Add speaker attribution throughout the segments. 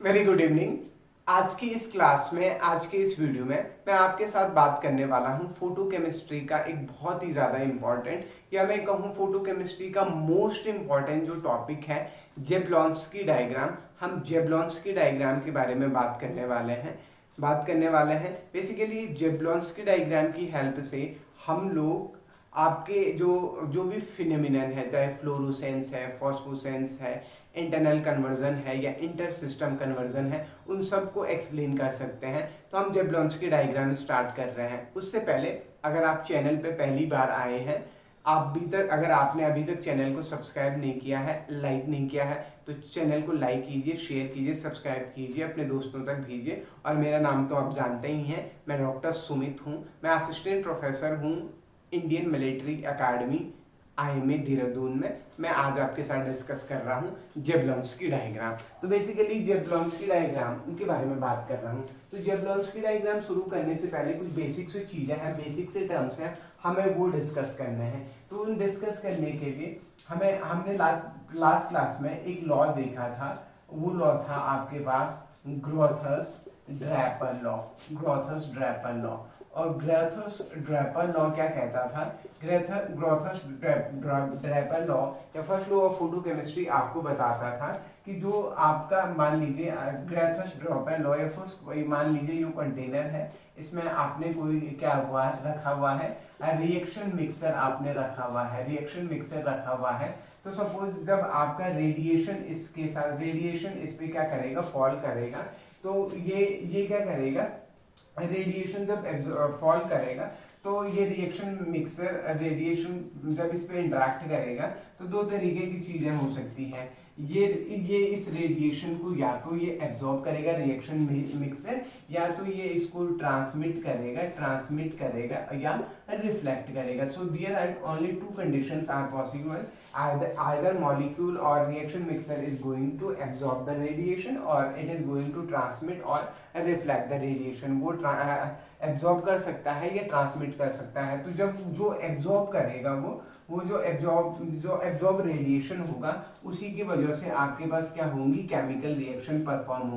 Speaker 1: Very good evening. आज की इस क्लास में, आज के इस वीडियो में मैं आपके साथ बात करने वाला हूं फोटो केमिस्ट्री का एक बहुत ही ज़्यादा इम्पॉर्टेंट, या मैं कहूं फोटो केमिस्ट्री का मोस्ट इम्पॉर्टेंट जो टॉपिक है, जेब्लॉन्स्की डायग्राम। हम जेब्लॉन्स्की डायग्राम के बारे में बात करने वाले हैं। बेसिकली जेब्लॉन्स्की डायग्राम की हेल्प से हम लोग आपके जो जो भी फिनोमिनन है, चाहे फ्लोरोसेंस है, फॉस्फोसेंस है, इंटरनल कन्वर्जन है या इंटर सिस्टम कन्वर्जन है, उन सब को एक्सप्लेन कर सकते हैं। तो हम जेब्लॉन्स्की डायग्राम स्टार्ट कर रहे हैं। उससे पहले अगर आप चैनल पे पहली बार आए हैं, अगर आपने अभी तक चैनल को सब्सक्राइब नहीं किया है, लाइक नहीं किया है, तो चैनल को लाइक कीजिए, शेयर कीजिए, सब्सक्राइब कीजिए, अपने दोस्तों तक भेजिए। और मेरा नाम तो आप जानते ही हैं, मैं डॉक्टर सुमित हूँ। मैं असिस्टेंट प्रोफेसर हूँ Indian military academy IMA Dehradun में। मैं आज आपके साथ डिस्कस कर रहा हूँ जेब्लॉन्स्की डायग्राम। तो बेसिकली जेब्लॉन्स्की डायग्राम उनके बारे में बात कर रहा हूँ। तो जेब्लॉन्स्की डायग्राम शुरू करने से पहले कुछ बेसिक से चीज़ें हैं, बेसिक से टर्म्स हैं, हमें वो डिस्कस करने हैं। तो उन डिस्कस करने के लिए हमने लास्ट क्लास में एक लॉ देखा था। वो लॉ था आपके पास ग्रोथर्स ड्रैपर लॉ। ग्रोथर्स ड्रैपर लॉ और ग्रोथर्स ड्रैपर लॉ क्या कहता था? ग्रोथर्स ड्रैपर लॉ या first law of photo chemistry आपको बताता था कि जो आपका मान लीजिए ग्रोथर्स ड्रैपर लॉ या फर्स्ट मान लीजिए ये कंटेनर है, इसमें आपने कोई क्या हुआ रखा हुआ है, रिएक्शन मिक्सर आपने रखा हुआ है, रिएक्शन मिक्सर रखा हुआ है। तो सपोज जब आपका रेडिएशन इस पे क्या करेगा, फॉल करेगा। तो ये क्या करेगा, रेडिएशन जब फॉल करेगा तो ये रेडिएशन जब इस पे इंटरेक्ट करेगा तो दो तरीके की चीजें हो सकती हैं। ये इस रेडिएशन को या तो ये एब्जॉर्ब करेगा रिएक्शन मिक्सर, या तो ये इसको ट्रांसमिट करेगा या रिफ्लेक्ट करेगा। So there are only two conditions are possible, either molecule or reaction mixer is going to absorb the radiation or it is going to transmit or reflect the radiation. वो absorb कर सकता है या transmit कर सकता है। तो जब जो एब्जॉर्ब करेगा वो जो एब्जॉर्ब रेडिएशन होगा, उसी की वजह से आपके पास क्या होंगी, केमिकल रिएक्शन परफॉर्म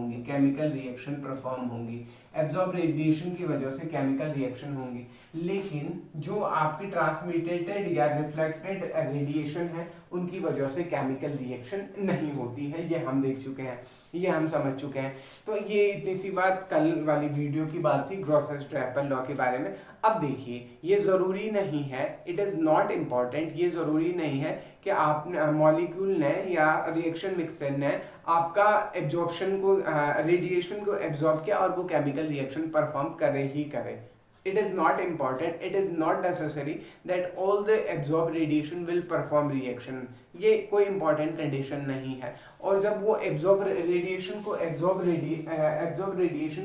Speaker 1: होंगी। एब्जॉर्ब रेडिएशन की वजह से केमिकल रिएक्शन होंगी। लेकिन जो आपकी ट्रांसमिटेड या रिफ्लेक्टेड रेडिएशन है, उनकी वजह से केमिकल रिएक्शन नहीं होती है। ये हम देख चुके हैं, ये हम समझ चुके हैं। तो ये इतनी सी बात कल वाली वीडियो की बात थी ग्रोथर्स ड्रैपर लॉ के बारे में। अब देखिए, ये जरूरी नहीं है, इट इज नॉट इम्पॉर्टेंट, ये जरूरी नहीं है कि आप मॉलिक्यूल ने या रिएक्शन मिक्सर ने आपका एब्जॉर्प्शन को रेडिएशन को एब्जॉर्ब किया और वो केमिकल रिएक्शन परफॉर्म करे ही करे। It is not important, it is not necessary that all the absorbed radiation will perform reaction. ये कोई important condition नहीं है। और जब वो एब्जॉर्ब रेडिएशन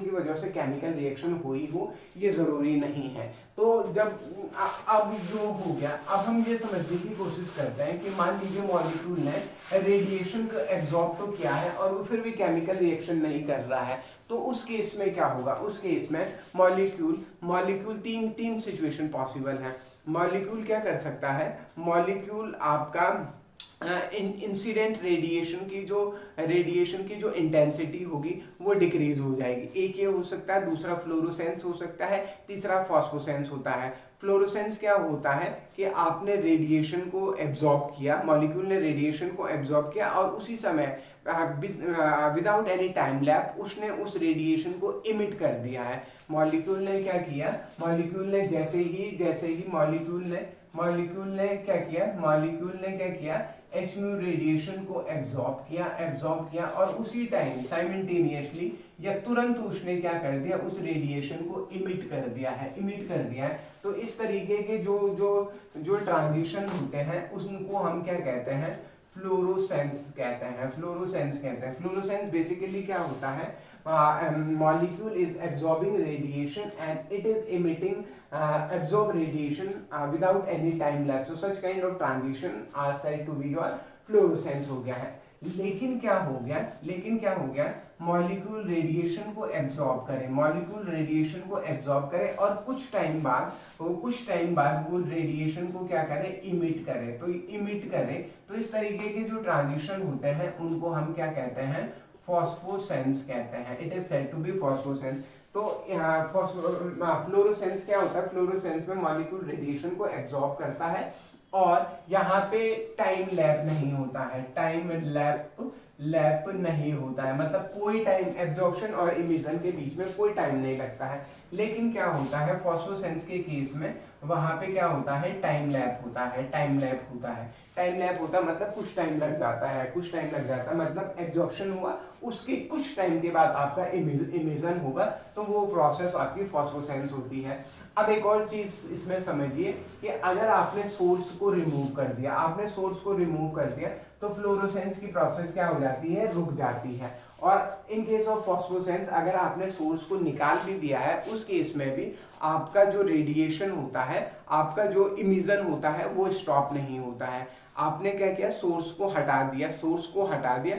Speaker 1: की वजह से केमिकल रिएक्शन हुई हो, ये जरूरी नहीं है। तो जब अब जो हो गया, अब हम ये समझने की कोशिश करते हैं कि मान लीजिए मॉलिक्यूल ने रेडिएशन को एब्जॉर्ब तो किया है और वो फिर भी केमिकल रिएक्शन नहीं कर रहा है। तो उस केस में क्या होगा, उस केस में मॉलिक्यूल तीन सिचुएशन पॉसिबल है। मॉलिक्यूल क्या कर सकता है, मॉलिक्यूल आपका इंसिडेंट रेडिएशन की जो इंटेंसिटी होगी वो डिक्रीज हो जाएगी। एक ये हो सकता है, दूसरा फ्लोरोसेंस हो सकता है, तीसरा फॉस्फोसेंस होता है। फ्लोरोसेंस क्या होता है कि आपने रेडिएशन को एब्जॉर्ब किया, मॉलिक्यूल ने रेडिएशन को एब्जॉर्ब किया और उसी समय विदाउट एनी टाइम लैप उसने उस रेडिएशन को इमिट कर दिया है। मॉलिक्यूल ने क्या किया, मॉलिक्यूल ने जैसे ही मॉलिक्यूल ने क्या किया, एच म्यू रेडिएशन को एब्जॉर्ब किया और उसी टाइम साइमल्टेनियसली या तुरंत उसने क्या कर दिया, उस रेडिएशन को इमिट कर दिया है। तो इस तरीके के जो ट्रांजिशन होते हैं उनको हम क्या कहते हैं, फ्लोरोसेंस कहते हैं। फ्लोरोसेंस बेसिकली क्या होता है, molecule is absorbing radiation and it is emitting absorbed radiation without any time lapse. So such kind of transition are said to be your fluorescence हो गया है। लेकिन क्या हो गया, मॉलिक्यूल रेडिएशन को एब्जॉर्ब करे और कुछ टाइम बाद वो रेडिएशन को क्या करे, इमिट करे। तो इस तरीके के जो ट्रांजिशन होते हैं उनको हम क्या कहते हैं, फॉस्फोसेंस कहते हैं, it is said to be phosphorescence. तो फ्लोरोसेंस क्या होता है, फ्लोरोसेंस में मॉलिक्यूल रेडिएशन को एब्जॉर्ब करता है और यहाँ पे टाइम लैप नहीं होता है, टाइम लैप नहीं होता है, मतलब कोई टाइम एब्जॉर्प्शन और इमिशन के बीच में कोई टाइम नहीं लगता है। लेकिन क्या होता है फॉस्फोसेंस के केस में, वहां पे क्या होता है, टाइम लैप होता है, टाइम लैप होता है। टाइम लैप होता मतलब कुछ टाइम लग जाता है, कुछ टाइम लग जाता है, मतलब एब्जॉर्प्शन हुआ उसके कुछ टाइम के बाद आपका इमिशन होगा, तो वो प्रोसेस आपकी फॉस्फोसेंस होती है। अब एक और चीज इसमें समझिए कि अगर आपने सोर्स को रिमूव कर दिया, आपने सोर्स को रिमूव कर दिया, तो फ्लोरोसेंस की प्रोसेस क्या हो जाती है, रुक जाती है। और इन केस ऑफ फॉस्फोसेंस अगर आपने सोर्स को निकाल भी दिया है, उस केस में भी आपका जो रेडिएशन होता है, आपका जो इमिशन होता है, वो स्टॉप नहीं होता है। आपने क्या किया, सोर्स को हटा दिया, सोर्स को हटा दिया,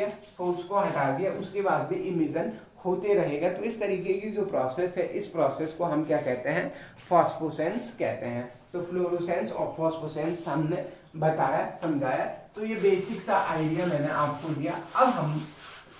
Speaker 1: सोर्स को हटा दिया, उसके बाद भी इमिशन होते रहेगा। तो इस तरीके की जो प्रोसेस है, इस प्रोसेस को हम क्या कहते हैं, फॉस्फोसेंस कहते हैं। तो फ्लोरोसेंस और फॉस्फोसेंस हमने बताया, समझाया, तो ये बेसिक सा आइडिया मैंने आपको दिया।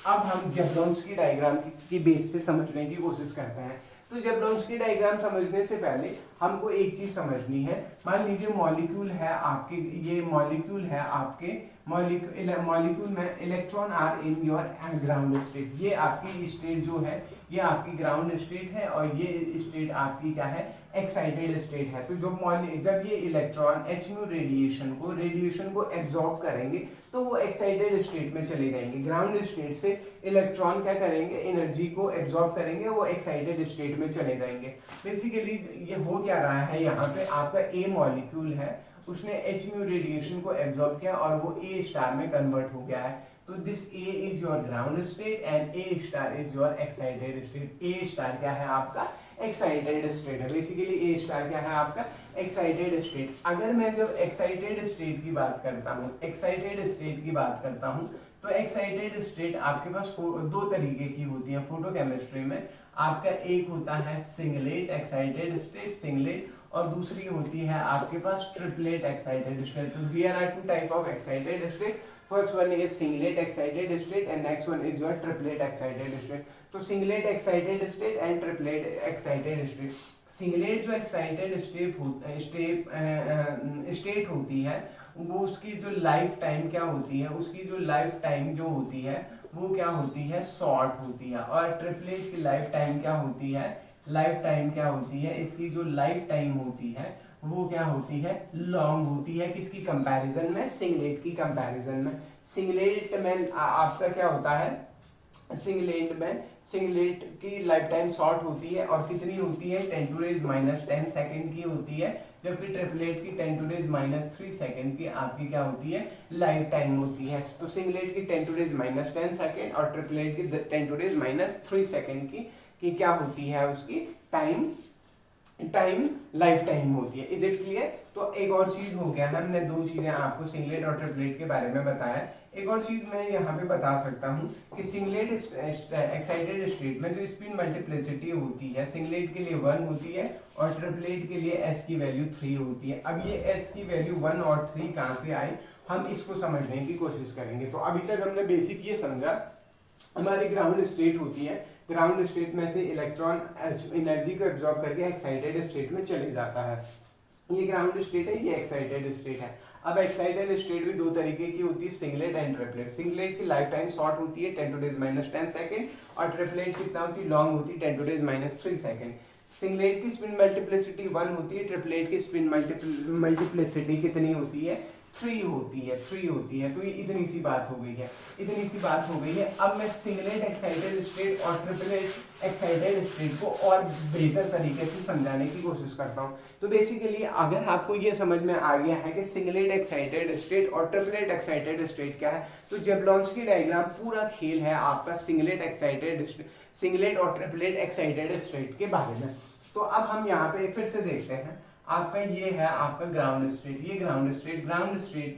Speaker 1: अब हम जबलोंस्की डायग्राम की बेस से समझने की कोशिश करते हैं। तो जबलोंस्की डायग्राम समझने से पहले हमको एक चीज समझनी है। मान लीजिए मॉलिक्यूल है आपके, ये मॉलिक्यूल है आपके, मॉलिक्यूल में electron are in your ground state. ये आपकी स्टेट जो है, ये आपकी ग्राउंड स्टेट है और ये स्टेट आपकी क्या है, एक्साइटेड स्टेट है। तो जब ये इलेक्ट्रॉन एचम्यू रेडिएशन को एब्जॉर्ब करेंगे, तो वो एक्साइटेड स्टेट में चले जाएंगे। ग्राउंड स्टेट से इलेक्ट्रॉन क्या करेंगे, एनर्जी को एब्जॉर्ब करेंगे, वो एक्साइटेड स्टेट में चले जाएंगे। बेसिकली ये हो क्या रहा है, यहाँ पे आपका ए मॉलिक्यूल है, उसने एचम्यू रेडिएशन को एब्जॉर्ब किया और वो ए स्टार में कन्वर्ट हो गया है। तो this A is your ground state and A star is your excited state. A star क्या है आपका, एक्साइटेड स्टेट है। बेसिकली ए स्टार क्या है आपका, एक्साइटेड स्टेट। अगर मैं जब एक्साइटेड स्टेट की बात करता हूँ, एक्साइटेड स्टेट की बात करता हूँ, तो एक्साइटेड स्टेट आपके पास दो तरीके की होती है फोटोकेमिस्ट्री में। आपका एक होता है सिंगलेट एक्साइटेड स्टेट, सिंगलेट, और दूसरी होती है आपके पास ट्रिपलेट एक्साइटेड स्टेट। तो there are two type of excited state. First one is singlet excited state and next one is your triplet excited state. तो singlet excited state and triplet excited state. Singlet जो excited state होती है, वो उसकी जो life time क्या होती है, उसकी जो लाइफ टाइम जो होती है वो क्या होती है, शॉर्ट होती है। और ट्रिपलेट की लाइफ टाइम क्या होती है, लाइफ टाइम क्या होती है, इसकी जो लाइफ टाइम होती है वो क्या होती है, लॉन्ग होती है। किसकी कंपैरिजन में, सिंगलेट की कंपैरिजन में। सिंगलेट में आपका क्या होता है, सिंगलेट की लाइफ टाइम शॉर्ट होती है और कितनी होती है, 10⁻⁻10 सेकंड की होती है, जबकि ट्रिपलेट की 10⁻³ सेकंड की आपकी क्या होती है, लाइफ टाइम होती है। तो सिंगलेट की 10⁻10 सेकंड और ट्रिपलेट की 10⁻³ सेकंड की क्या होती है, उसकी टाइम लाइफ टाइम होती है। Is it clear? तो एक और चीज हो गया, हमने दो चीजें आपको सिंगलेट और ट्रिपलेट के बारे में बताया। एक और चीज मैं यहाँ पे बता सकता हूँ कि सिंगलेट एक्साइटेड स्टेट में जो स्पिन मल्टीप्लिसिटी होती है, सिंगलेट के लिए 1 होती है और ट्रिपलेट के लिए s की वैल्यू 3 होती है। अब ये s की वैल्यू 1 और 3 कहाँ से आई, हम इसको समझने की कोशिश करेंगे। तो अभी तक हमने बेसिक ये समझा, हमारी ग्राउंड स्टेट होती है, ग्राउंड स्टेट में से इलेक्ट्रॉन एनर्जी को एब्जॉर्ब करके एक्साइटेड स्टेट में चले जाता है। ये ग्राउंड स्टेट है, ये एक्साइटेड स्टेट है। अब एक्साइटेड स्टेट भी दो तरीके की होती है, सिंगलेट एंड ट्रिपलेट। सिंगलेट की लाइफ टाइम शॉर्ट होती है 10⁻10 सेकंड और ट्रिपलेट कितना होती है, लॉन्ग होती है 10⁻³ सेकंड। सिंगलेट की स्पिन मल्टीप्लिसिटी 1 होती है, ट्रिपलेट की स्पिन मल्टीप्लिसिटी कितनी होती है, 3 होती है। तो ये इतनी सी बात हो गई है। अब मैं सिंगलेट एक्साइटेड स्टेट और ट्रिपलेट एक्साइटेड स्टेट को और बेहतर तरीके से समझाने की कोशिश करता हूँ। तो बेसिकली अगर आपको ये समझ में आ गया है कि सिंगलेट एक्साइटेड स्टेट और ट्रिपलेट एक्साइटेड स्टेट क्या है, तो जबलोंस्की डायग्राम पूरा खेल है आपका सिंगलेट और ट्रिपलेट एक्साइटेड स्टेट के बारे में। तो अब हम यहाँ पे फिर से देखते हैं, आपका ये है आपका ग्राउंड स्टेट। ये ग्राउंड स्टेट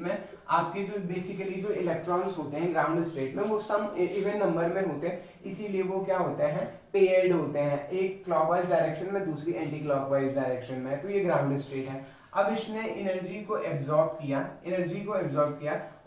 Speaker 1: में आपके जो बेसिकली जो इलेक्ट्रॉन्स होते हैं ग्राउंड स्टेट में, वो सम इवन नंबर में होते हैं, इसीलिए वो क्या होते हैं, पेयर्ड होते हैं, एक क्लॉकवाइज डायरेक्शन में, दूसरी एंटी क्लॉकवाइज डायरेक्शन में। तो ये ग्राउंड स्टेट है। अब इसने एनर्जी को एब्जॉर्ब किया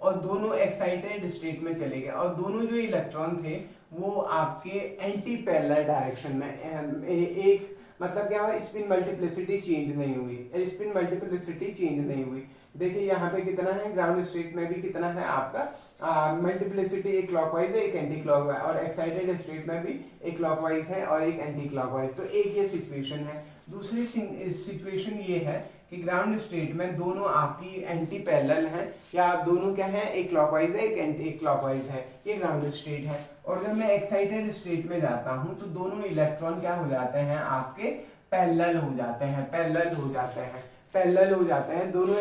Speaker 1: और दोनों एक्साइटेड स्टेट में चले गए और दोनों जो इलेक्ट्रॉन थे वो आपके एंटी पैरेलल डायरेक्शन में एक मतलब क्या हुआ, स्पिन मल्टीप्लिसिटी चेंज नहीं हुई, स्पिन मल्टीप्लिसिटी चेंज नहीं हुई। देखिए यहाँ पे कितना है, ग्राउंड स्टेट में भी कितना है आपका मल्टीप्लिसिटी, एक क्लॉकवाइज है एक एंटी क्लॉकवाइज, और एक्साइटेड स्टेट में भी एक क्लॉकवाइज है और एक एंटी क्लॉकवाइज। तो एक ये सिचुएशन है। दूसरी सिचुएशन ये है कि ग्राउंड स्टेट में दोनों आपकी एंटी पैरेलल हैं, या दोनों क्या है, एक क्लॉकवाइज है एक एंटी क्लॉकवाइज है, ये ग्राउंड स्टेट है। और जब मैं एक्साइटेड स्टेट में जाता हूं तो दोनों इलेक्ट्रॉन क्या हो जाते हैं आपके, पैरेलल हो जाते हैं, पैरेलल हो जाते हैं, पैरेलल हो जाते हैं दोनों।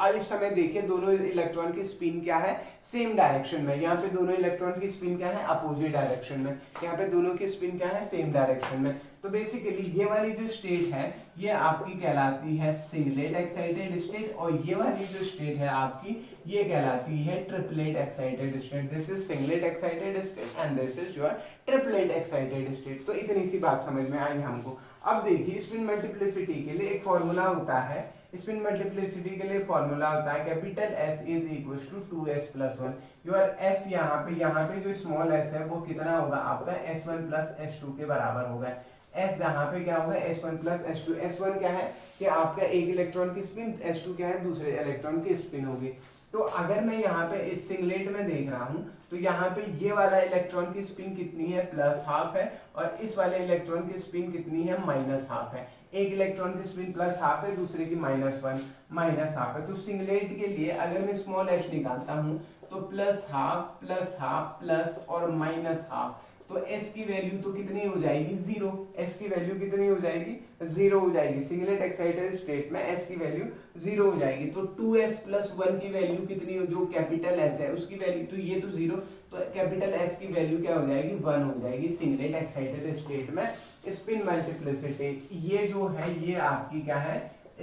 Speaker 1: इस समय देखिए दोनों इलेक्ट्रॉन की स्पिन क्या है, सेम डायरेक्शन में। यहाँ पे दोनों इलेक्ट्रॉन की स्पिन क्या है, अपोजिट डायरेक्शन में। यहाँ पे दोनों की स्पिन क्या है, सेम डायरेक्शन में। तो बेसिकली ये वाली जो स्टेट है ये आपकी कहलाती है सिंगलेट एक्साइटेड स्टेट, और ये वाली जो स्टेट है आपकी ये कहलाती है triplet excited state. This is singlet excited state and this is your triplet excited state. तो इतनी सी बात समझ में आई हमको। अब देखिए स्पिन मल्टीप्लिसिटी के लिए एक फॉर्मूला होता है, स्पिन मल्टीप्लिसिटी के लिए फॉर्मूला होता है capital S is equal to 2s plus 1। Your S यहाँ पे जो स्मॉल s है वो कितना होगा आपका S1 प्लस S2 के बराबर होगा। S यहाँ पे क्या होगा, S1 प्लस S2। S1 क्या है कि आपका एक इलेक्ट्रॉन की स्पिन, S2 क्या है दूसरे इलेक्ट्रॉन की स्पिन होगी। तो अगर मैं यहाँ पे इस सिंगलेट में देख रहा हूँ तो यहाँ पे ये वाला इलेक्ट्रॉन की स्पिन कितनी है, प्लस हाफ है, और इस वाले इलेक्ट्रॉन की स्पिन कितनी है, माइनस हाफ है। एक इलेक्ट्रॉन की स्पिन प्लस हाफ है, दूसरे की -1 माइनस हाफ है। तो सिंगलेट के लिए अगर मैं स्मॉल h निकालता हूँ तो प्लस हाफ प्लस और माइनस हाफ, तो s की वैल्यू तो कितनी हो जाएगी, 0। s की वैल्यू कितनी हो जाएगी, 0 हो जाएगी। सिंगलेट एक्साइटेड स्टेट में s की वैल्यू 0 हो जाएगी। तो 2s प्लस 1 की वैल्यू कितनी हो, जो कैपिटल S है उसकी वैल्यू, तो ये तो 0, तो कैपिटल S की वैल्यू क्या हो जाएगी, 1 हो जाएगी सिंगलेट एक्साइटेड स्टेट में। स्पिन मल्टीप्लिसिटी ये जो है ये आपकी क्या है,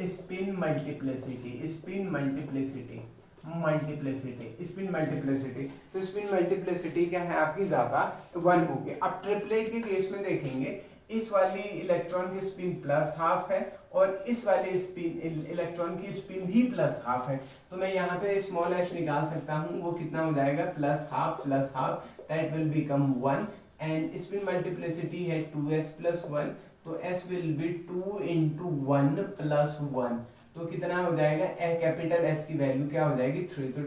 Speaker 1: spin multiplicity, spin multiplicity, spin multiplicity. तो स्पिन मल्टीप्लिसिटी क्या है आपकी, ज्यादा 1 होगी। अब ट्रिपलेट के केस में देखेंगे, इस वाली इलेक्ट्रॉन की स्पिन प्लस हाफ है और इस वाले स्पिन इलेक्ट्रॉन की स्पिन भी प्लस हाफ है। तो मैं यहाँ पे स्मॉल h निकाल सकता हूँ, वो कितना हो जाएगा, plus half, that will become 1। And spin multiplicity है 2s प्लस 1, तो s will be 2 into 1 plus 1, तो कितना हो जाएगा, कैपिटल S की वैल्यू क्या हो जाएगी, 3। तो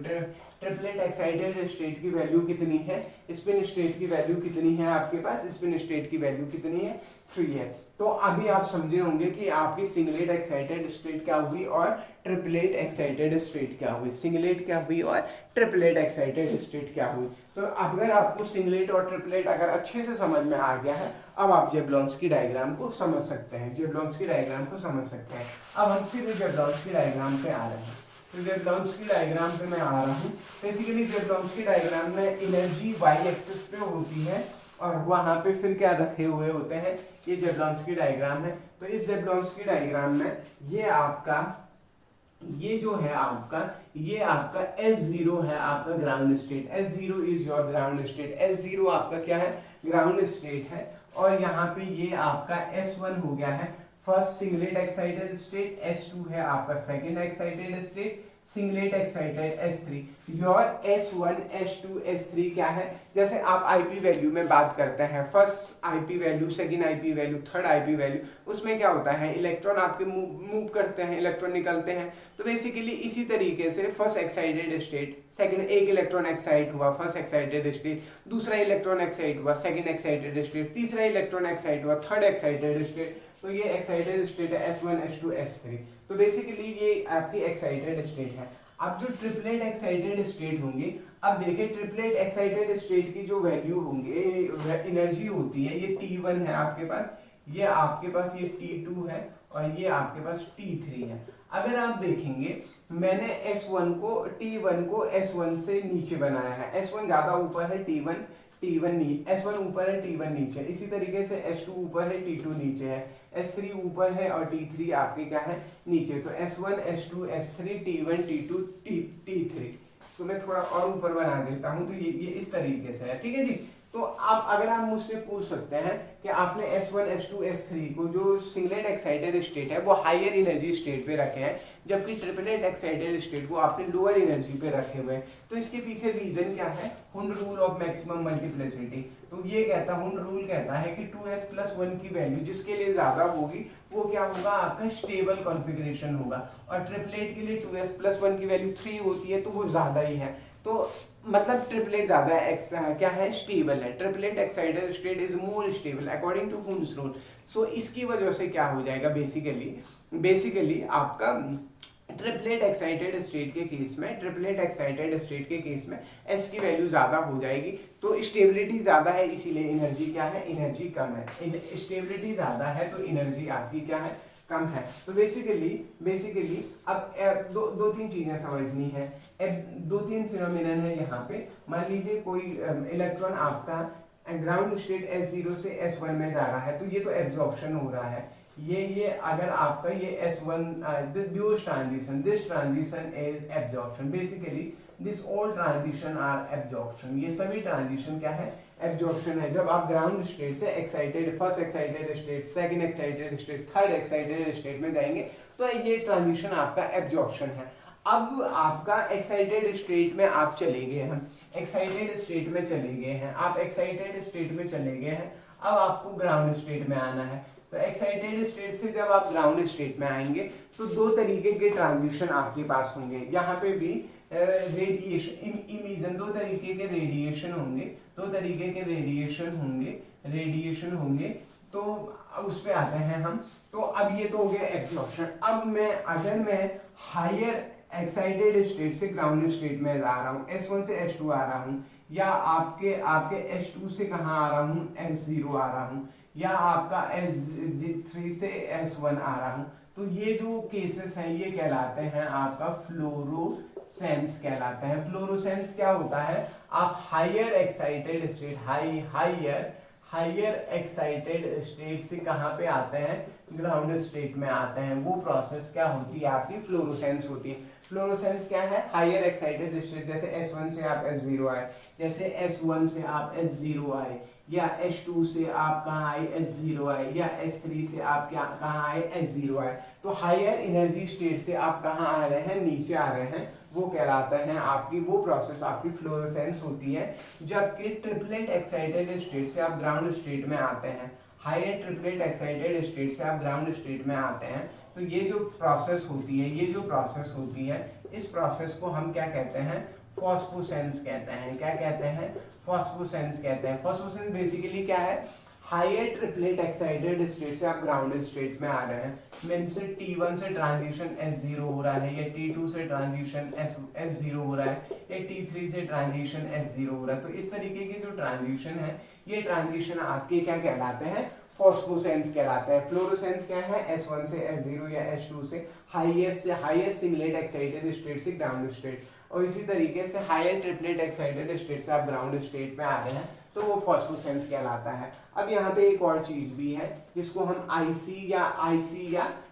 Speaker 1: ट्रिपलेट एक्साइटेड स्टेट की वैल्यू कितनी है, स्पिन स्टेट की वैल्यू कितनी है आपके पास, स्पिन स्टेट की वैल्यू कितनी है, 3 है। तो अभी आप समझे होंगे कि आपकी सिंगलेट एक्साइटेड स्टेट क्या हुई और ट्रिपलेट एक्साइटेड स्टेट क्या हुई, सिंगलेट क्या हुई और ट्रिपलेट एक्साइटेड स्टेट क्या हुई। तो अगर आपको सिंगलेट और ट्रिपलेट अगर अच्छे से समझ में आ गया है, अब आप जेब्लॉन्स्की डायग्राम को समझ सकते हैं, जेब्लॉन्स्की डायग्राम को समझ सकते हैं। अब हम सीधे जेब्लॉन्स्की डायग्राम पे आ रहे हैं। तो जेब्लॉन्स्की डायग्राम पे मैं आ रहा हूँ। बेसिकली जेब्लॉन्स्की डायग्राम में एनर्जी वाई एक्सिस पे होती है और वहां पे फिर क्या रखे हुए होते हैं, ये जेब्लॉन्स्की डायग्राम है। तो इस जेब्लॉन्स्की डायग्राम में ये आपका, ये जो है आपका, ये आपका S0 है आपका ground state, S0 is your ground state, S0 आपका क्या है, ग्राउंड स्टेट है। और यहाँ पे ये आपका S1 हो गया है first singlet excited state, S2 है आपका second excited state, singlet excited S3। Your S1 S2 S3 क्या है, जैसे आप IP वैल्यू में बात करते हैं, first IP value, second IP value, third IP value, उसमें क्या होता है, इलेक्ट्रॉन आपके मूव करते हैं, इलेक्ट्रॉन निकलते हैं। तो बेसिकली इसी तरीके से फर्स्ट एक्साइटेड स्टेट, सेकेंड, एक इलेक्ट्रॉन एक्साइट हुआ फर्स्ट एक्साइटेड स्टेट, दूसरा इलेक्ट्रॉन एक्साइट हुआ सेकेंड एक्साइटेड स्टेट, तीसरा इलेक्ट्रॉन एक्साइट हुआ थर्ड एक्साइटेड स्टेट। तो ये एक्साइटेड स्टेट है S1 S2 S3। तो बेसिकली ये आपकी एक्साइटेड स्टेट है। अब जो ट्रिपलेट एक्साइटेड स्टेट होंगे, अब देखिए ट्रिपलेट एक्साइटेड स्टेट की जो वैल्यू होंगे, एनर्जी होती है, ये T1 है आपके पास, ये आपके पास ये T2 है और ये आपके पास T3 है। अगर आप देखेंगे मैंने T1 को S1 से नीचे बनाया है, S1 ज्यादा ऊपर है, S1 ऊपर है, T1 नीचे। इसी तरीके से S2 ऊपर है, T2 नीचे है, S3 ऊपर है और T3 आपके क्या है, नीचे। तो S1 S2 S3 T1 T2 T3। तो मैं थोड़ा और ऊपर बना देता हूं, तो ये इस तरीके से है, ठीक है जी। तो आप अगर आप मुझसे पूछ सकते हैं कि आपने S1 S2 S3 को जो सिंगलेट एक्साइटेड स्टेट है वो हायर एनर्जी स्टेट पे रखे हैं, जबकि ट्रिपलेट एक्साइटेड स्टेट को आपने लोअर एनर्जी पे रखे हुए हैं। तो इसके पीछे रीजन क्या है? Hund rule of maximum multiplicity. तो ये कहता है, हुंड रूल कहता है कि 2s+1 की वैल्यू जिसके लिए ज्यादा होगी वो क्या होगा? आपका स्टेबल कॉन्फ़िगरेशन होगा, और ट्रिपलेट के लिए 2s+1 की वैल्यू 3 होती है तो वो ज्यादा ही है। तो मतलब ट्रिपलेट ज्यादा क्या है? स्टेबल है। Triplet excited state is more stable according to Hund's rule. So इसकी वजह से क्या हो जाएगा? बेसिकली आपका ट्रिपलेट एक्साइटेड स्टेट के केस में, ट्रिपलेट एक्साइटेड स्टेट के केस में एस की वैल्यू ज्यादा हो जाएगी। तो स्टेबिलिटी ज्यादा है, इसीलिए एनर्जी क्या है? एनर्जी कम है। स्टेबिलिटी ज्यादा है तो एनर्जी आपकी क्या है? कम है। तो बेसिकली अब दो तीन चीजें समझनी है। दो तीन फिनोमिनन है यहाँ पे। मान लीजिए कोई इलेक्ट्रॉन आपका ग्राउंड स्टेट S0 से S1 में जा रहा है, तो ये तो एब्जॉर्प्शन हो रहा है। ये अगर आपका ये S1 this transition is absorption. Basically this all transition are absorption. ये सभी ट्रांजिशन क्या है? एब्जॉर्प्शन है। जब आप ग्राउंड स्टेट से excited, first excited state, second excited state, third excited state में जाएंगे तो ये ट्रांजिशन आपका एब्जॉर्प्शन है। अब आपका एक्साइटेड स्टेट में आप चले गए हैं, एक्साइटेड स्टेट में चले गए हैं, आप एक्साइटेड स्टेट में चले गए हैं। अब आपको ग्राउंड स्टेट में आना है। तो एक्साइटेड स्टेट से जब आप ग्राउंड स्टेट में आएंगे तो दो तरीके के ट्रांजिशन आपके पास होंगे। यहाँ पे भी रेडिएशन इमिशन, दो तरीके के रेडिएशन होंगे। तो उस पे आते हैं हम। तो अब ये तो हो गया एब्जॉर्प्शन। अब अगर मैं हायर एक्साइटेड स्टेट से ग्राउंड स्टेट में आ रहा हूँ, S1 से S2 आ रहा हूँ, या आपके S2 से कहाँ आ रहा हूँ? S0 आ रहा हूँ, या आपका S3 से S1 आ रहा हूँ, तो ये जो केसेस हैं ये कहलाते हैं आपका फ्लोरोसेंस कहलाते हैं। फ्लोरोसेंस क्या होता है? आप higher excited state, higher excited state से कहाँ पे आते हैं? ग्राउंड स्टेट में आते हैं। वो प्रोसेस क्या होती है? आपकी फ्लोरोसेंस होती है। फ्लोरोसेंस क्या है? हायर एक्साइटेड स्टेट, जैसे S1 से आप S0 आए, जैसे S1 से आप S0 आए, या S2 से आप कहाँ आए? S0 आए, या S3 से आप क्या कहाँ आए? S0 आए। तो हायर एनर्जी स्टेट से आप कहाँ आ रहे हैं? नीचे आ रहे हैं। वो कहलाते हैं आपकी, वो प्रोसेस आपकी फ्लोरोसेंस होती है। जबकि ट्रिपलेट एक्साइटेड स्टेट से आप ग्राउंड स्टेट में आते हैं, हायर ट्रिपलेट एक्साइटेड स्टेट से आप ग्राउंड स्टेट में आते हैं, तो ये जो प्रोसेस होती है, इस प्रोसेस को हम क्या कहते हैं? फॉस्फोसेंस कहते हैं। क्या कहते हैं? फॉस्फोसेंस कहते हैं। फॉस्फोसेंस बेसिकली क्या है? हायर ट्रिपलेट एक्साइटेड स्टेट से आप ग्राउंड स्टेट में आ रहे हैं, मींस T1 से ट्रांजिशन S0 हो रहा है, या T2 से ट्रांजिशन S0 हो रहा है, या T3 से ट्रांजिशन S0 हो रहा है। तो इस तरीके के जो ट्रांजिशन है, ये ट्रांजिशन आपके क्या कहलाते हैं? फॉस्फोसेंस कहलाते हैं। फ्लोरोसेंस क्या है? S1 से S0 या S2 से हाईएस्ट सिंगलेट एक्साइटेड स्टेट से ग्राउंड स्टेट, और इसी तरीके से हायर ट्रिपलेट एक्साइटेड स्टेट से आप ग्राउंड स्टेट में आ रहे हैं, तो वो फॉस्फोसेंस कहलाता है। अब यहाँ पे एक और चीज भी है जिसको हम IC या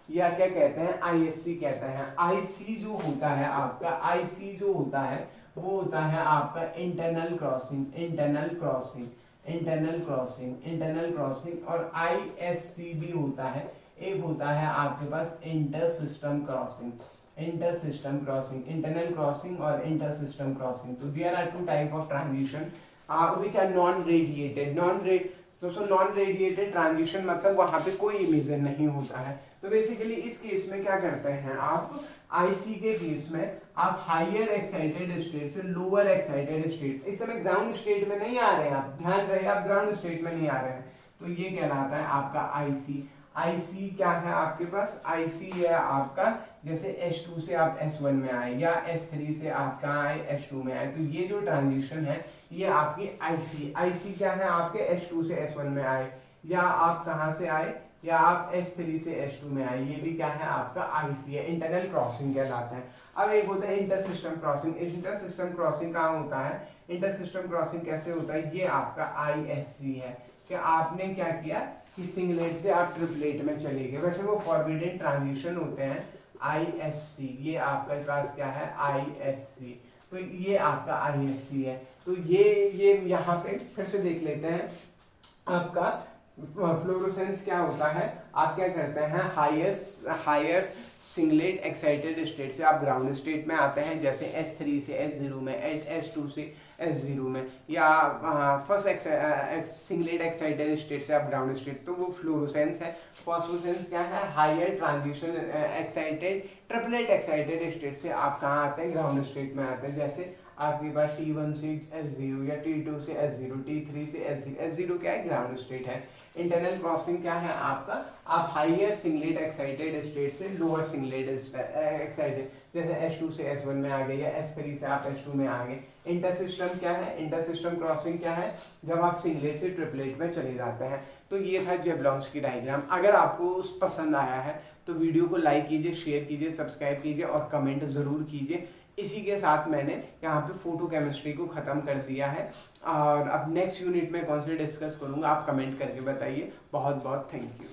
Speaker 1: क्या कहते हैं? ISC कहते हैं। IC जो होता है आपका, IC जो होता है वो होता है आपका इंटरनल क्रॉसिंग, और ISC भी होता है। एक होता है आपके पास inter system crossing, internal crossing और इंटर सिस्टम क्रॉसिंग। तो there are two type of transition which are non-radiated। Non radiated transition मतलब वहां पे कोई इमिशन नहीं होता है। तो बेसिकली इस केस में क्या करते हैं आप? IC के केस में आप हायर एक्साइटेड स्टेट से लोअर एक्साइटेड स्टेट, इस समय ग्राउंड स्टेट में नहीं आ रहे हैं आप, ध्यान रहे आप ग्राउंड स्टेट में नहीं आ रहे हैं, तो ये कहलाता है आपका IC। IC क्या है आपके पास? IC है आपका, जैसे S2 से आप S1 में आए, या S3 से आप कहाँ आए? S2 में आए। तो ये जो ट्रांजिशन है ये आपकी IC क्या है? आपके S2 से S1 में आए, या आप कहाँ से आए? या आप S3 से S2 में आए, ये भी क्या है? आपका IC है। इंटरनल क्रॉसिंग कहलाता है। अब एक होता है inter system crossing. Inter system crossing कहाँ होता है? इंटर सिस्टम क्रॉसिंग कैसे होता है? ये आपका ISC है कि आपने क्या किया कि सिंगलेट से आप ट्रिपलेट में चले गए। वैसे वो फॉरबिडन ट्रांजिशन होते हैं ISC। ये आपका पास क्या है? ISC। तो ये आपका ISC है। तो ये यहाँ पे फिर से देख लेते हैं आपका फ्लोरोसेंस क्या होता है, आप क्या करते हैं, हायर सिंगलेट एक्साइटेड स्टेट से आप ग्राउंड स्टेट में आते हैं, जैसे S3 से S0 में, S2 से S0 में, या फर्स्ट सिंगलेट एक्साइटेड स्टेट से आप ग्राउंड स्टेट, तो वो फ्लोरोसेंस है। फॉस्फोरेसेंस क्या है, higher transition excited triplet excited state से आप कहाँ आते हैं, ग्राउंड स्टेट में आते हैं, जैसे आपके पास T1 से S0 या T2 से S0, T3 से S0। S0 क्या है, ग्राउंड स्टेट है। इंटरनल क्रॉसिंग क्या है आपका, आप हाइयर सिंगलेट एक्साइटेड स्टेट से लोअर सिंगलेट एक्साइटेड, जैसे S2 से S1 में आ गए, या S3 से आप S2 में आ गए। इंटरसिस्टम क्या है, इंटरसिस्टम क्रॉसिंग क्या है, जब आप सिंगलेट से ट्रिपलेट में चले जाते हैं। तो ये था जेबलॉन्स की डायग्राम। अगर आपको पसंद आया है तो वीडियो को लाइक कीजिए, शेयर कीजिए, सब्सक्राइब कीजिए और कमेंट ज़रूर कीजिए। इसी के साथ मैंने यहाँ पे फोटो केमिस्ट्री को ख़त्म कर दिया है, और अब नेक्स्ट यूनिट में कौन से डिस्कस करूँगा आप कमेंट करके बताइए। बहुत बहुत थैंक यू।